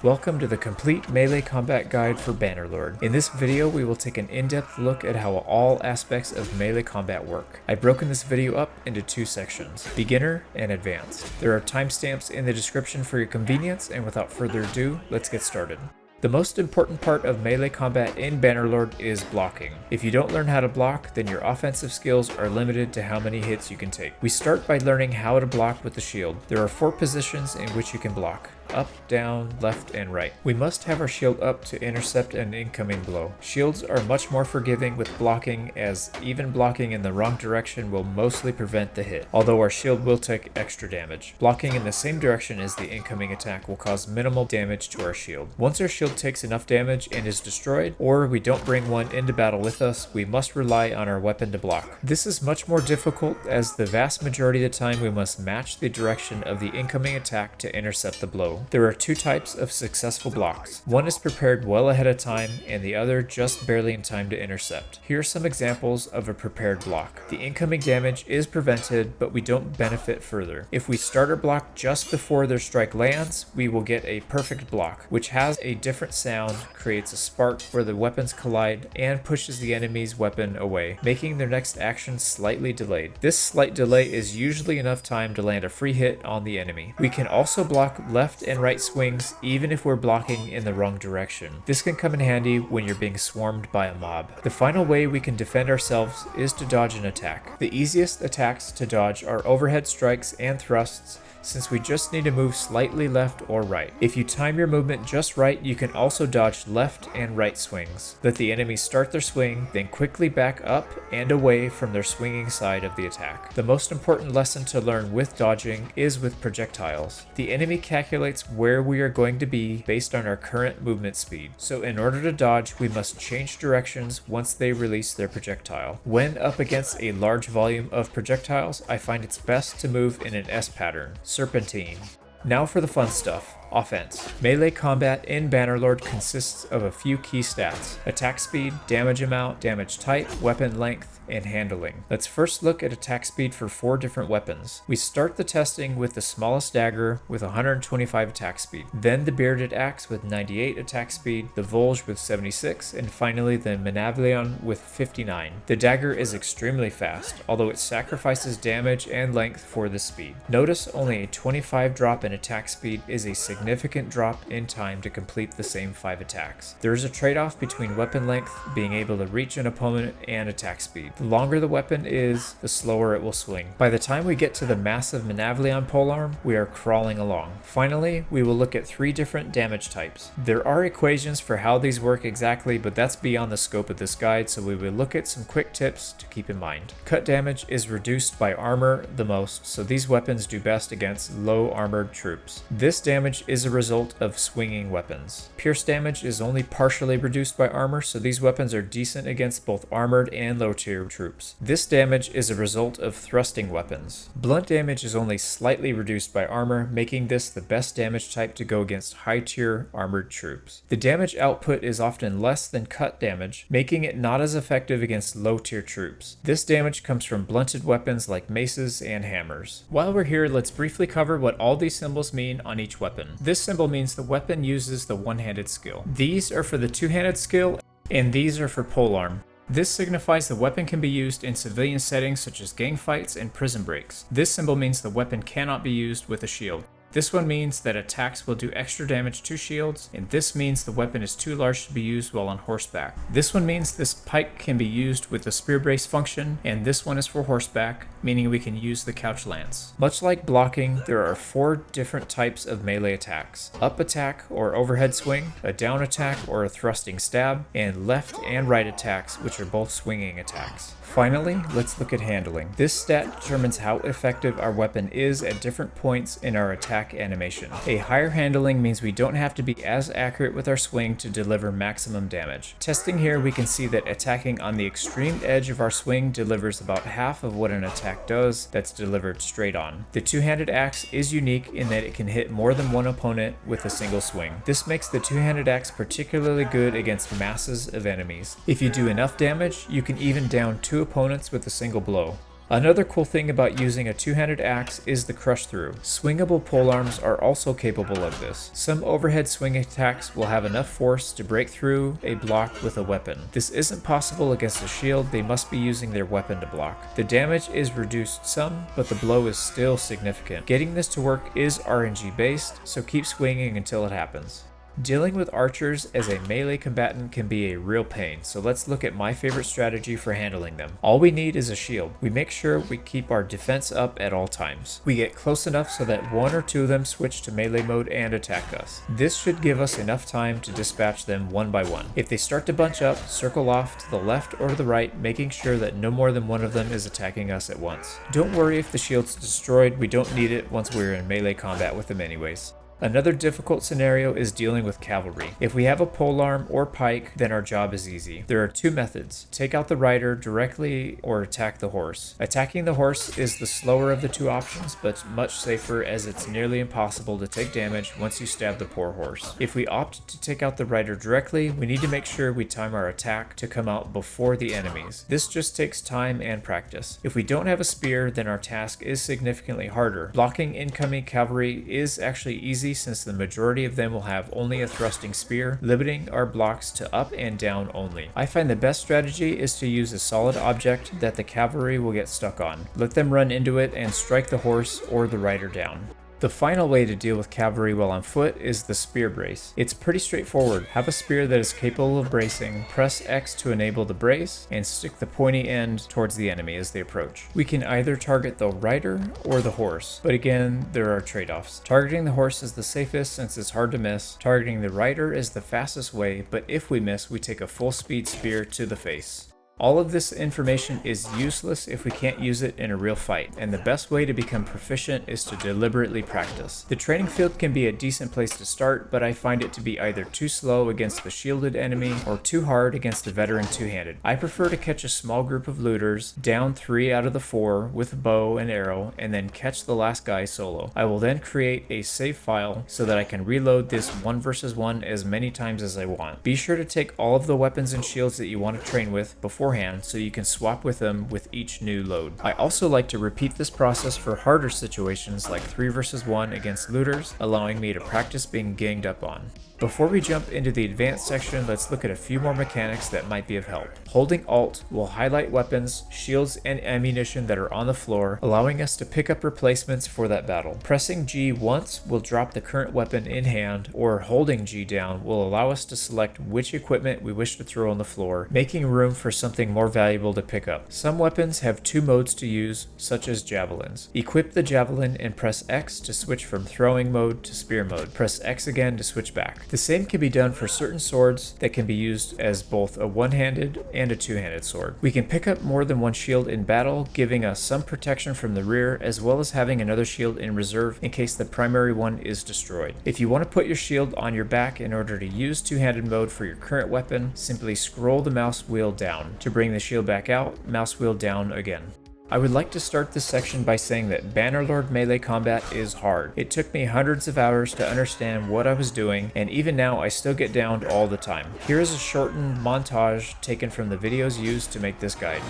Welcome to the complete melee combat guide for Bannerlord. In this video, we will take an in-depth look at how all aspects of melee combat work. I've broken this video up into two sections, beginner and advanced. There are timestamps in the description for your convenience, and without further ado, let's get started. The most important part of melee combat in Bannerlord is blocking. If you don't learn how to block, then your offensive skills are limited to how many hits you can take. We start by learning how to block with the shield. There are 4 positions in which you can block: up, down, left, and right. We must have our shield up to intercept an incoming blow. Shields are much more forgiving with blocking, as even blocking in the wrong direction will mostly prevent the hit, although our shield will take extra damage. Blocking in the same direction as the incoming attack will cause minimal damage to our shield. Once our shield takes enough damage and is destroyed, or we don't bring one into battle with us, we must rely on our weapon to block. This is much more difficult, as the vast majority of the time we must match the direction of the incoming attack to intercept the blow. There are 2 types of successful blocks. One is prepared well ahead of time, and the other just barely in time to intercept. Here are some examples of a prepared block. The incoming damage is prevented, but we don't benefit further. If we start our block just before their strike lands, we will get a perfect block, which has a different sound, creates a spark where the weapons collide, and pushes the enemy's weapon away, making their next action slightly delayed. This slight delay is usually enough time to land a free hit on the enemy. We can also block left and right swings even if we're blocking in the wrong direction. This can come in handy when you're being swarmed by a mob. The final way we can defend ourselves is to dodge an attack. The easiest attacks to dodge are overhead strikes and thrusts, since we just need to move slightly left or right. If you time your movement just right, you can also dodge left and right swings. Let the enemy start their swing, then quickly back up and away from their swinging side of the attack. The most important lesson to learn with dodging is with projectiles. The enemy calculates where we are going to be based on our current movement speed. So in order to dodge, we must change directions once they release their projectile. When up against a large volume of projectiles, I find it's best to move in an S pattern. Serpentine. Now for the fun stuff. Offense. Melee combat in Bannerlord consists of a few key stats: attack speed, damage amount, damage type, weapon length, and handling. Let's first look at attack speed for 4 different weapons. We start the testing with the smallest dagger with 125 attack speed, then the bearded axe with 98 attack speed, the Volge with 76, and finally the Manavlion with 59. The dagger is extremely fast, although it sacrifices damage and length for the speed. Notice only a 25 drop in attack speed is a significant drop in time to complete the same 5 attacks. There is a trade-off between weapon length, being able to reach an opponent, and attack speed. The longer the weapon is, the slower it will swing. By the time we get to the massive Manavlion polearm, we are crawling along. Finally, we will look at 3 different damage types. There are equations for how these work exactly, but that's beyond the scope of this guide, so we will look at some quick tips to keep in mind. Cut damage is reduced by armor the most, so these weapons do best against low armored troops. This damage is a result of swinging weapons. Pierce damage is only partially reduced by armor, so these weapons are decent against both armored and low tier troops. This damage is a result of thrusting weapons. Blunt damage is only slightly reduced by armor, making this the best damage type to go against high tier armored troops. The damage output is often less than cut damage, making it not as effective against low tier troops. This damage comes from blunted weapons like maces and hammers. While we're here, let's briefly cover what all these symbols mean on each weapon. This symbol means the weapon uses the one-handed skill. These are for the two-handed skill, and these are for polearm. This signifies the weapon can be used in civilian settings such as gang fights and prison breaks. This symbol means the weapon cannot be used with a shield. This one means that attacks will do extra damage to shields, and this means the weapon is too large to be used while on horseback. This one means this pike can be used with the spear brace function, and this one is for horseback, meaning we can use the couch lance. Much like blocking, there are 4 different types of melee attacks: up attack or overhead swing, a down attack or a thrusting stab, and left and right attacks, which are both swinging attacks. Finally, let's look at handling. This stat determines how effective our weapon is at different points in our attack animation. A higher handling means we don't have to be as accurate with our swing to deliver maximum damage. Testing here, we can see that attacking on the extreme edge of our swing delivers about half of what an attack does that's delivered straight on. The two-handed axe is unique in that it can hit more than one opponent with a single swing. This makes the two-handed axe particularly good against masses of enemies. If you do enough damage, you can even down 2 opponents with a single blow. Another cool thing about using a two-handed axe is the crush through. Swingable polearms are also capable of this. Some overhead swing attacks will have enough force to break through a block with a weapon. This isn't possible against a shield, they must be using their weapon to block. The damage is reduced some, but the blow is still significant. Getting this to work is RNG based, so keep swinging until it happens. Dealing with archers as a melee combatant can be a real pain, so let's look at my favorite strategy for handling them. All we need is a shield. We make sure we keep our defense up at all times. We get close enough so that one or two of them switch to melee mode and attack us. This should give us enough time to dispatch them one by one. If they start to bunch up, circle off to the left or to the right, making sure that no more than one of them is attacking us at once. Don't worry if the shield's destroyed, we don't need it once we're in melee combat with them anyways. Another difficult scenario is dealing with cavalry. If we have a polearm or pike, then our job is easy. There are two methods: take out the rider directly or attack the horse. Attacking the horse is the slower of the two options, but much safer as it's nearly impossible to take damage once you stab the poor horse. If we opt to take out the rider directly, we need to make sure we time our attack to come out before the enemies. This just takes time and practice. If we don't have a spear, then our task is significantly harder. Blocking incoming cavalry is actually easy since the majority of them will have only a thrusting spear, limiting our blocks to up and down only. I find the best strategy is to use a solid object that the cavalry will get stuck on. Let them run into it and strike the horse or the rider down. The final way to deal with cavalry while on foot is the spear brace. It's pretty straightforward. Have a spear that is capable of bracing, press X to enable the brace, and stick the pointy end towards the enemy as they approach. We can either target the rider or the horse, but again, there are trade-offs. Targeting the horse is the safest since it's hard to miss. Targeting the rider is the fastest way, but if we miss, we take a full speed spear to the face. All of this information is useless if we can't use it in a real fight, and the best way to become proficient is to deliberately practice. The training field can be a decent place to start, but I find it to be either too slow against the shielded enemy or too hard against the veteran two-handed. I prefer to catch a small group of looters, down 3 out of the 4 with a bow and arrow, and then catch the last guy solo. I will then create a save file so that I can reload this 1 versus 1 as many times as I want. Be sure to take all of the weapons and shields that you want to train with beforehand so you can swap with them with each new load. I also like to repeat this process for harder situations like 3 versus 1 against looters, allowing me to practice being ganged up on. Before we jump into the advanced section, let's look at a few more mechanics that might be of help. Holding Alt will highlight weapons, shields, and ammunition that are on the floor, allowing us to pick up replacements for that battle. Pressing G once will drop the current weapon in hand, or holding G down will allow us to select which equipment we wish to throw on the floor, making room for something more valuable to pick up. Some weapons have 2 modes to use, such as javelins. Equip the javelin and press X to switch from throwing mode to spear mode. Press X again to switch back. The same can be done for certain swords that can be used as both a one-handed and a two-handed sword. We can pick up more than one shield in battle, giving us some protection from the rear, as well as having another shield in reserve in case the primary one is destroyed. If you want to put your shield on your back in order to use two-handed mode for your current weapon, simply scroll the mouse wheel down. To bring the shield back out, mouse wheel down again. I would like to start this section by saying that Bannerlord melee combat is hard. It took me hundreds of hours to understand what I was doing, and even now I still get downed all the time. Here is a shortened montage taken from the videos used to make this guide.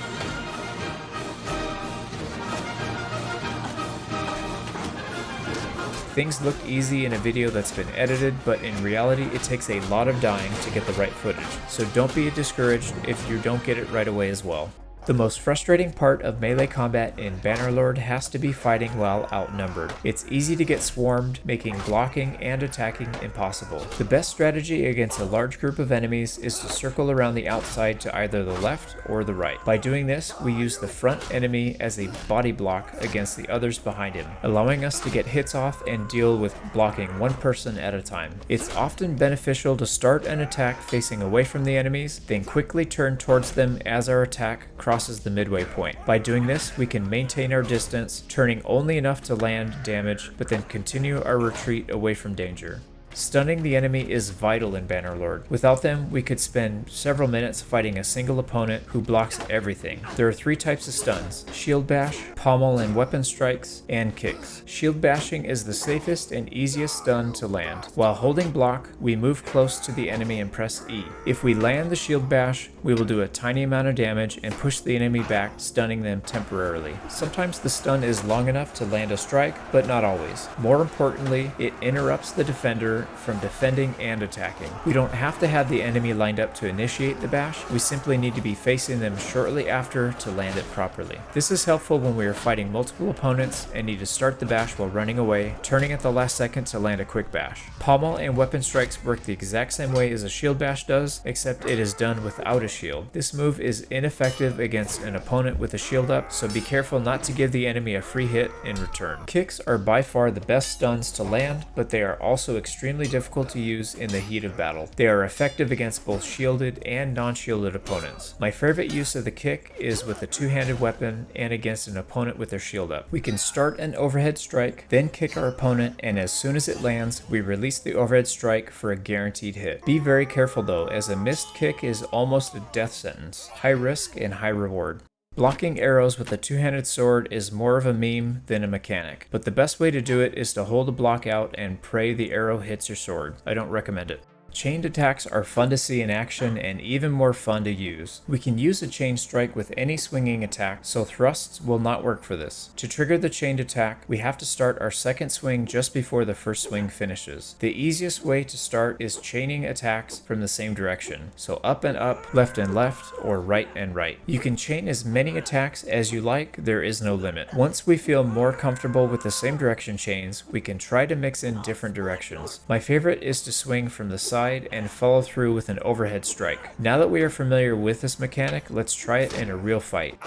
Things look easy in a video that's been edited, but in reality it takes a lot of dying to get the right footage, so don't be discouraged if you don't get it right away as well. The most frustrating part of melee combat in Bannerlord has to be fighting while outnumbered. It's easy to get swarmed, making blocking and attacking impossible. The best strategy against a large group of enemies is to circle around the outside to either the left or the right. By doing this, we use the front enemy as a body block against the others behind him, allowing us to get hits off and deal with blocking one person at a time. It's often beneficial to start an attack facing away from the enemies, then quickly turn towards them as our attack crosses the midway point. By doing this, we can maintain our distance, turning only enough to land damage, but then continue our retreat away from danger. Stunning the enemy is vital in Bannerlord. Without them, we could spend several minutes fighting a single opponent who blocks everything. There are 3 types of stuns: shield bash, pommel and weapon strikes, and kicks. Shield bashing is the safest and easiest stun to land. While holding block, we move close to the enemy and press E. If we land the shield bash, we will do a tiny amount of damage and push the enemy back, stunning them temporarily. Sometimes the stun is long enough to land a strike, but not always. More importantly, it interrupts the defender from defending and attacking. We don't have to have the enemy lined up to initiate the bash, we simply need to be facing them shortly after to land it properly. This is helpful when we are fighting multiple opponents and need to start the bash while running away, turning at the last second to land a quick bash. Pommel and weapon strikes work the exact same way as a shield bash does, except it is done without a shield. This move is ineffective against an opponent with a shield up, so be careful not to give the enemy a free hit in return. Kicks are by far the best stuns to land, but they are also extremely difficult to use in the heat of battle. They are effective against both shielded and non-shielded opponents. My favorite use of the kick is with a two-handed weapon and against an opponent with their shield up. We can start an overhead strike, then kick our opponent, and as soon as it lands, we release the overhead strike for a guaranteed hit. Be very careful though, as a missed kick is almost a death sentence. High risk and high reward. Blocking arrows with a two-handed sword is more of a meme than a mechanic, but the best way to do it is to hold a block out and pray the arrow hits your sword. I don't recommend it. Chained attacks are fun to see in action and even more fun to use. We can use a chain strike with any swinging attack, so thrusts will not work for this. To trigger the chained attack, we have to start our second swing just before the first swing finishes. The easiest way to start is chaining attacks from the same direction, so up and up, left and left, or right and right. You can chain as many attacks as you like, there is no limit. Once we feel more comfortable with the same direction chains, we can try to mix in different directions. My favorite is to swing from the side and follow through with an overhead strike. Now that we are familiar with this mechanic, let's try it in a real fight.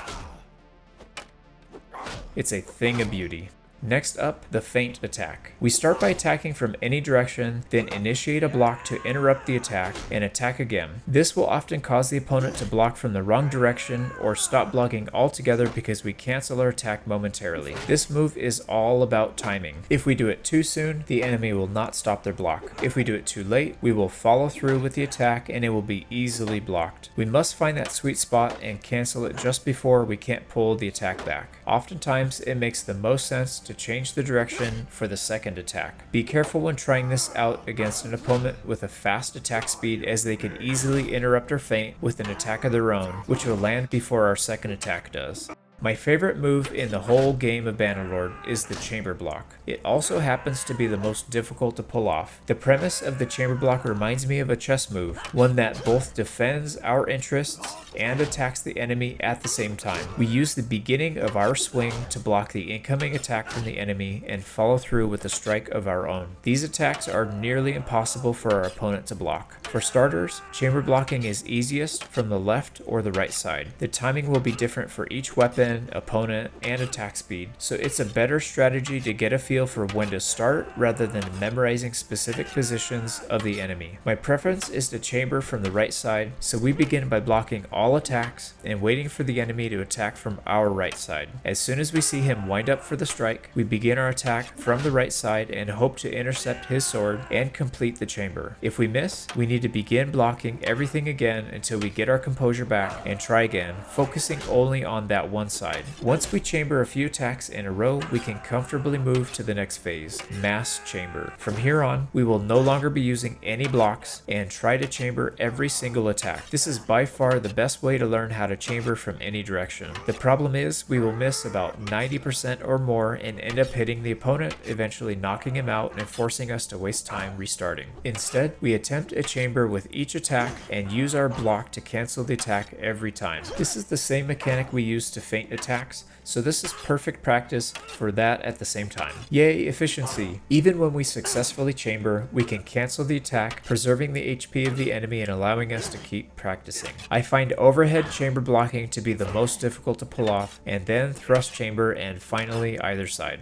It's a thing of beauty. Next up, the feint attack. We start by attacking from any direction, then initiate a block to interrupt the attack, and attack again. This will often cause the opponent to block from the wrong direction or stop blocking altogether because we cancel our attack momentarily. This move is all about timing. If we do it too soon, the enemy will not stop their block. If we do it too late, we will follow through with the attack and it will be easily blocked. We must find that sweet spot and cancel it just before we can't pull the attack back. Oftentimes, it makes the most sense to change the direction for the second attack. Be careful when trying this out against an opponent with a fast attack speed, as they can easily interrupt our feint with an attack of their own, which will land before our second attack does. My favorite move in the whole game of Bannerlord is the chamber block. It also happens to be the most difficult to pull off. The premise of the chamber block reminds me of a chess move, one that both defends our interests and attacks the enemy at the same time. We use the beginning of our swing to block the incoming attack from the enemy and follow through with a strike of our own. These attacks are nearly impossible for our opponent to block. For starters, chamber blocking is easiest from the left or the right side. The timing will be different for each weapon, opponent, and attack speed, so it's a better strategy to get a feel for when to start rather than memorizing specific positions of the enemy. My preference is to chamber from the right side, so we begin by blocking all attacks and waiting for the enemy to attack from our right side. As soon as we see him wind up for the strike, we begin our attack from the right side and hope to intercept his sword and complete the chamber. If we miss, we need to begin blocking everything again until we get our composure back and try again, focusing only on that one side. Once we chamber a few attacks in a row, we can comfortably move to the next phase, mass chamber. From here on, we will no longer be using any blocks and try to chamber every single attack. This is by far the best way to learn how to chamber from any direction. The problem is we will miss about 90% or more and end up hitting the opponent, eventually knocking him out and forcing us to waste time restarting. Instead, we attempt a chamber with each attack and use our block to cancel the attack every time. This is the same mechanic we use to feint attacks, so this is perfect practice for that at the same time. Yay, efficiency! Even when we successfully chamber, we can cancel the attack, preserving the HP of the enemy and allowing us to keep practicing. I find overhead chamber blocking to be the most difficult to pull off, and then thrust chamber, and finally either side.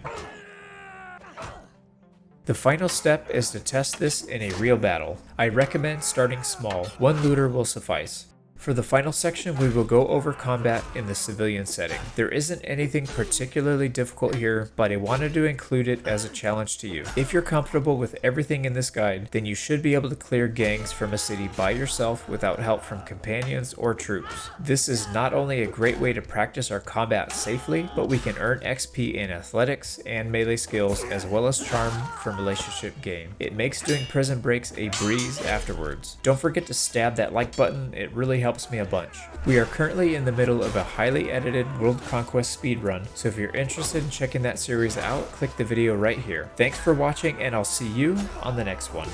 The final step is to test this in a real battle. I recommend starting small. One looter will suffice. For the final section, we will go over combat in the civilian setting. There isn't anything particularly difficult here, but I wanted to include it as a challenge to you. If you're comfortable with everything in this guide, then you should be able to clear gangs from a city by yourself without help from companions or troops. This is not only a great way to practice our combat safely, but we can earn XP in athletics and melee skills as well as charm from relationship game. It makes doing prison breaks a breeze afterwards. Don't forget to stab that like button, it really helps me a bunch. We are currently in the middle of a highly edited World Conquest speedrun, so if you're interested in checking that series out, click the video right here. Thanks for watching and I'll see you on the next one.